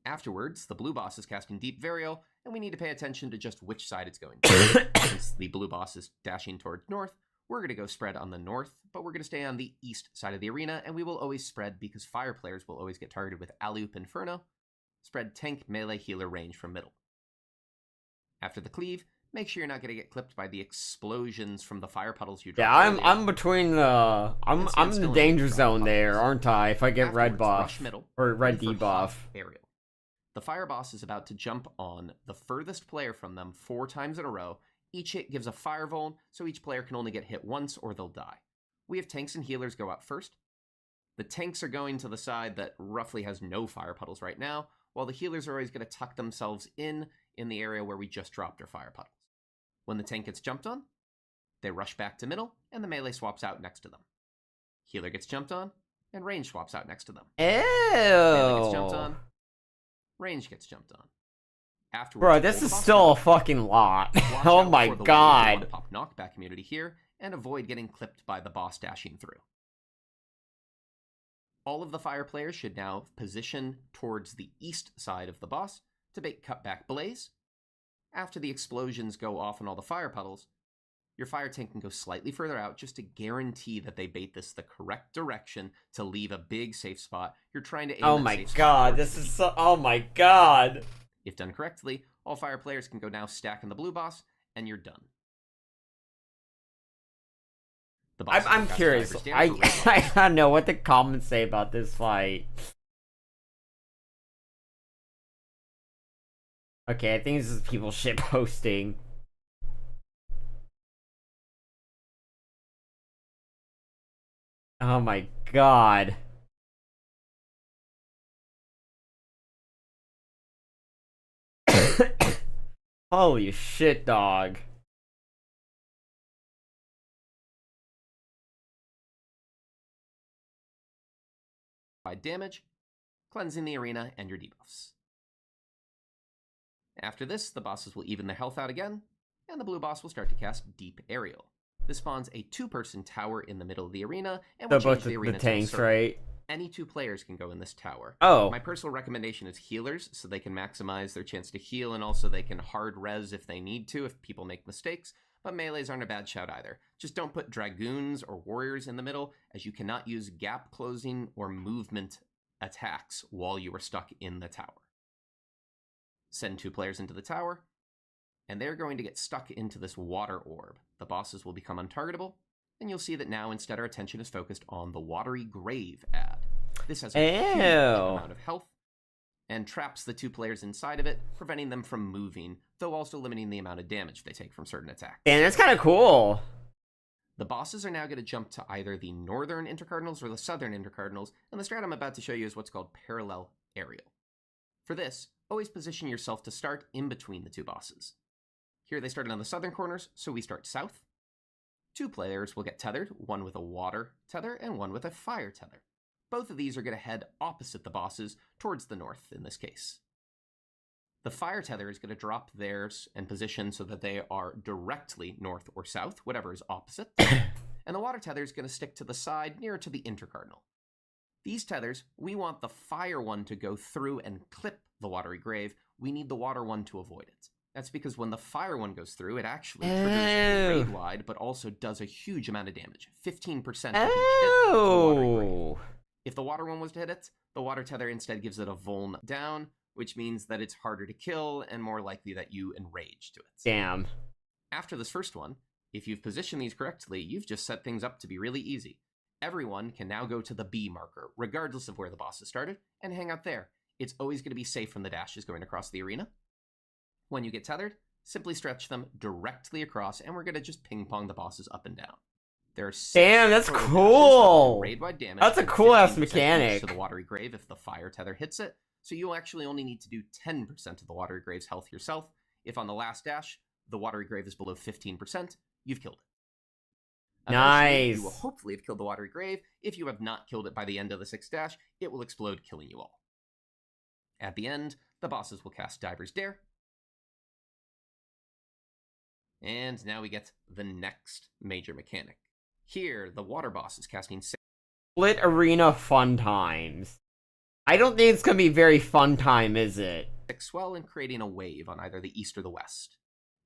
Afterwards, the blue boss is casting Deep Varial, and we need to pay attention to just which side it's going to. Since the blue boss is dashing towards north, we're going to go spread on the north, but we're going to stay on the east side of the arena, and we will always spread because fire players will always get targeted with Alley-Oop Inferno. Spread tank, melee, healer range from middle. After the cleave, make sure you're not going to get clipped by the explosions from the fire puddles you drop. Yeah, I'm between the I'm in the danger zone there, aren't I? If I get red Afterwards, buff rush middle, or red ready for hot debuff. aerial. The fire boss is about to jump on the furthest player from them 4 times in a row. Each hit gives a fire vuln, so each player can only get hit once or they'll die. We have tanks and healers go out first. The tanks are going to the side that roughly has no fire puddles right now, while the healers are always going to tuck themselves in the area where we just dropped our fire puddles. When the tank gets jumped on, they rush back to middle, and the melee swaps out next to them. Healer gets jumped on, and range swaps out next to them. Melee gets jumped Ew. on, range gets jumped on. Afterwards, Bro, this hold is boss still a battle. fucking lot. Watch Oh out my for the god. one pop knockback community here, and avoid getting clipped by the boss dashing through. All of the fire players should now position towards the east side of the boss to bait cutback blaze. After the explosions go off in all the fire puddles, your fire tank can go slightly further out just to guarantee that they bait this the correct direction to leave a big safe spot. You're trying to aim Oh that my safe spot god, towards this the is so. Oh my god. If done correctly, all fire players can go now stack in the blue boss, and you're done. The boss I'm has curious. divers down for red boss. I don't know what the comments say about this fight. Okay, I think this is people shit posting. Oh my god. Holy shit, dog. By damage, cleansing the arena and your debuffs. After this, the bosses will even their health out again, and the blue boss will start to cast Deep Aerial. This spawns a 2-person tower in the middle of the arena, and will So change both the the arena to a tanks, circle. right? Any 2 players can go in this tower. Oh. My personal recommendation is healers, so they can maximize their chance to heal, and also they can hard res if they need to, if people make mistakes. But melees aren't a bad shout either. Just don't put dragoons or warriors in the middle, as you cannot use gap closing or movement attacks while you are stuck in the tower. Send 2 players into the tower, and they're going to get stuck into this water orb. The bosses will become untargetable, and you'll see that now instead our attention is focused on the watery grave ad. This has a huge amount of health, and traps the 2 players inside of it, preventing them from moving, though also limiting the amount of damage they take from certain attacks. And that's kind of cool. The bosses are now going to jump to either the northern intercardinals or the southern intercardinals, and the strat I'm about to show you is what's called parallel aerial. For this, always position yourself to start in between the 2 bosses. Here they started on the southern corners, so we start south. 2 players will get tethered, one with a water tether and one with a fire tether. Both of these are going to head opposite the bosses, towards the north in this case. The fire tether is going to drop theirs and position so that they are directly north or south, whatever is opposite. And the water tether is going to stick to the side nearer to the intercardinal. These tethers, we want the fire one to go through and clip the watery grave. We need the water one to avoid it. That's because when the fire one goes through, it actually triggers a raid wide, but also does a huge amount of damage. 15% of each hit of the watery grave. If the water one was to hit it, the water tether instead gives it a vuln down, which means that it's harder to kill and more likely that you enrage to it. Damn. After this first one, if you've positioned these correctly, you've just set things up to be really easy. Everyone can now go to the B marker, regardless of where the bosses started, and hang out there. It's always going to be safe from the dashes going across the arena. When you get tethered, simply stretch them directly across, and we're going to just ping-pong the bosses up and down. There are 6 Damn, that's total dashes cool. that do raid-wide damage. That's a and cool ass 15% each mechanic. to the watery grave if the fire tether hits it. so you'll actually only need to do 10% of the Watery Grave's health yourself. If on the last dash, the Watery Grave is below 15%, you've killed it. Eventually, Nice. you will hopefully have killed the Watery Grave. If you have not killed it by the end of the 6th dash, it will explode, killing you all. At the end, the bosses will cast Diver's Dare. And now we get the next major mechanic. Here, the water boss is casting Split arena fun times. I don't think it's gonna be very fun time, is it? 6 swell and creating a wave on either the east or the west.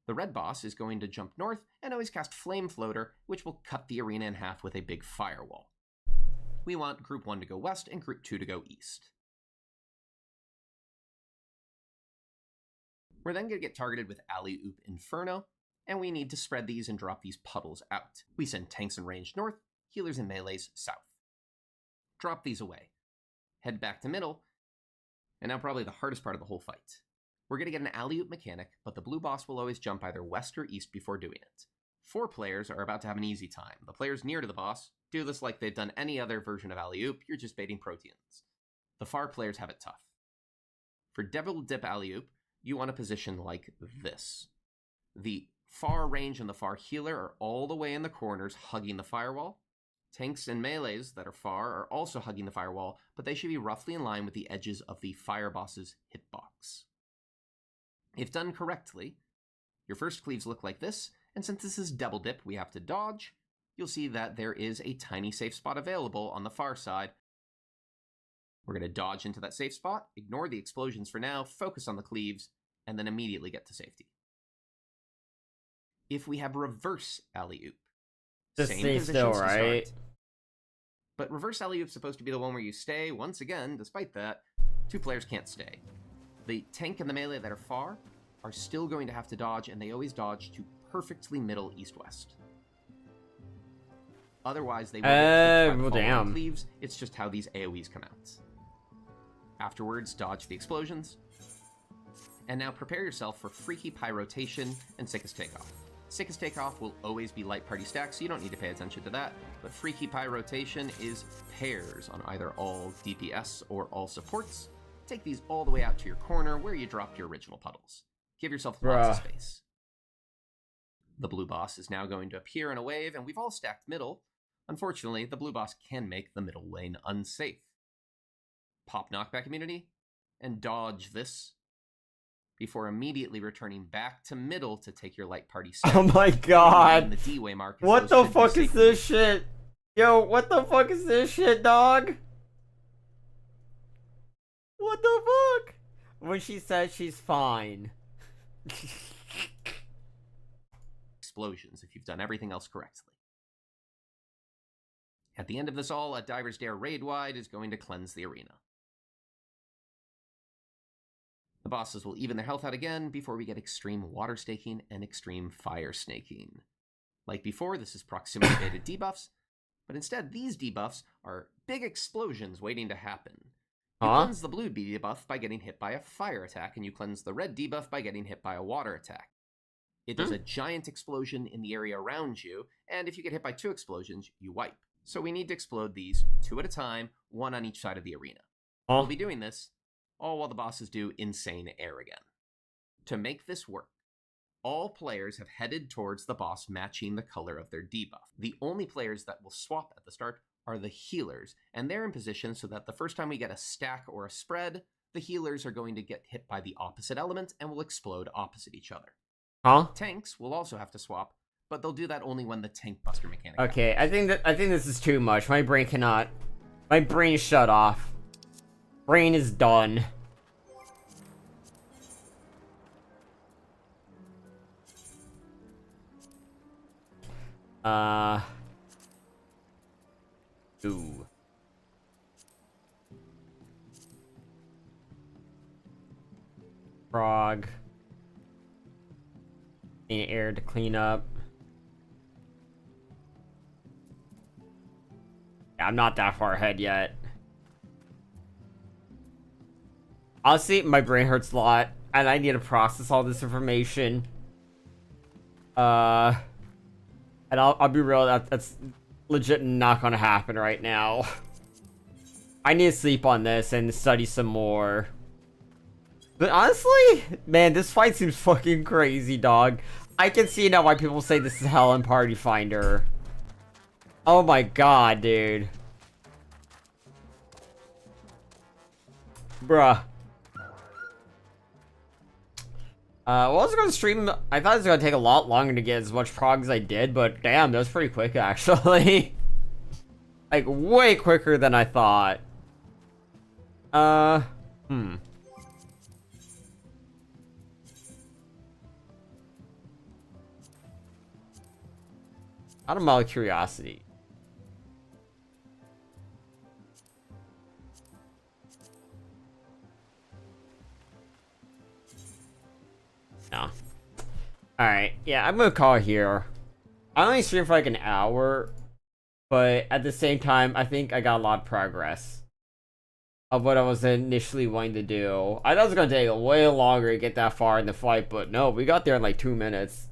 The red boss is going to jump north and always cast Flame Floater, which will cut the arena in half with a big firewall. We want Group 1 to go west and Group 2 to go east. We're then going to get targeted with Alley-Oop Inferno, and we need to spread these and drop these puddles out. We send tanks and ranged north, healers and melees south. Drop these away. Head back to middle, and now probably the hardest part of the whole fight. We're going to get an alley-oop mechanic, but the blue boss will always jump either west or east before doing it. 4 players are about to have an easy time. The players near to the boss do this like they've done any other version of alley-oop, you're just baiting proteans. The far players have it tough. For Devil Dip alley-oop, you want a position like this. The far range and the far healer are all the way in the corners hugging the firewall. Tanks and melees that are far are also hugging the firewall, but they should be roughly in line with the edges of the fire boss's hitbox. If done correctly, your first cleaves look like this, and since this is double dip, we have to dodge. You'll see that there is a tiny safe spot available on the far side. We're going to dodge into that safe spot, ignore the explosions for now, focus on the cleaves, and then immediately get to safety. If we have reverse alley-oop, Just same stay positions still, to right? start. But reverse alley-oop is supposed to be the one where you stay. Once again, despite that, 2 players can't stay. The tank and the melee that are far are still going to have to dodge, and they always dodge to perfectly middle east-west. Otherwise, they will get hit by the well, falling damn. cleaves. It's just how these AoEs come out. Afterwards, dodge the explosions. And now prepare yourself for Freaky Pie Rotation and Sickest Takeoff. Sickest Takeoff will always be light party stack, so you don't need to pay attention to that, but Freaky Pie Rotation is pairs on either all DPS or all supports. Take these all the way out to your corner where you dropped your original puddles. Give yourself lots of space. The blue boss is now going to appear in a wave, and we've all stacked middle. Unfortunately, the blue boss can make the middle lane unsafe. Pop knockback immunity, and dodge this before immediately returning back to middle to take your light party stack. Oh my god. The D-way mark, What the fuck is this shit? Yo, what the fuck is this shit, dog? What the fuck? When she says she's fine. Explosions if you've done everything else correctly. At the end of this all, a Diver's Dare raid-wide is going to cleanse the arena. The bosses will even their health out again before we get extreme water staking and extreme fire snaking. Like before, this is proximity-baited debuffs, but instead these debuffs are big explosions waiting to happen. You cleanse the blue debuff by getting hit by a fire attack, and you cleanse the red debuff by getting hit by a water attack. It does a giant explosion in the area around you, and if you get hit by 2 explosions, you wipe. So we need to explode these 2 at a time, 1 on each side of the arena. We'll be doing this all while the bosses do insane air again. To make this work, all players have headed towards the boss matching the color of their debuff. The only players that will swap at the start are the healers, and they're in position so that the first time we get a stack or a spread, the healers are going to get hit by the opposite element and will explode opposite each other. Tanks will also have to swap, but they'll do that only when the tank buster mechanic Okay, I think this is too much. My brain cannot. My brain is shut off. Brain is done. Ooh. Prog. Need air to clean up. Yeah, I'm not that far ahead yet. Honestly, my brain hurts a lot, and I need to process all this information. And I'll be real, that's legit not gonna happen right now. I need to sleep on this and study some more. But honestly, man, this fight seems fucking crazy, dog. I can see now why people say this is hell in Party Finder. Oh my god, dude. Bruh. Well, I was gonna stream. I thought it was gonna take a lot longer to get as much prog as I did, but damn, that was pretty quick actually. Like, way quicker than I thought. Out of my curiosity. No. Alright, yeah, I'm gonna call it here. I only streamed for like an hour, but at the same time, I think I got a lot of progress of what I was initially wanting to do. I thought it was gonna take way longer to get that far in the fight, but no, we got there in like 2 minutes.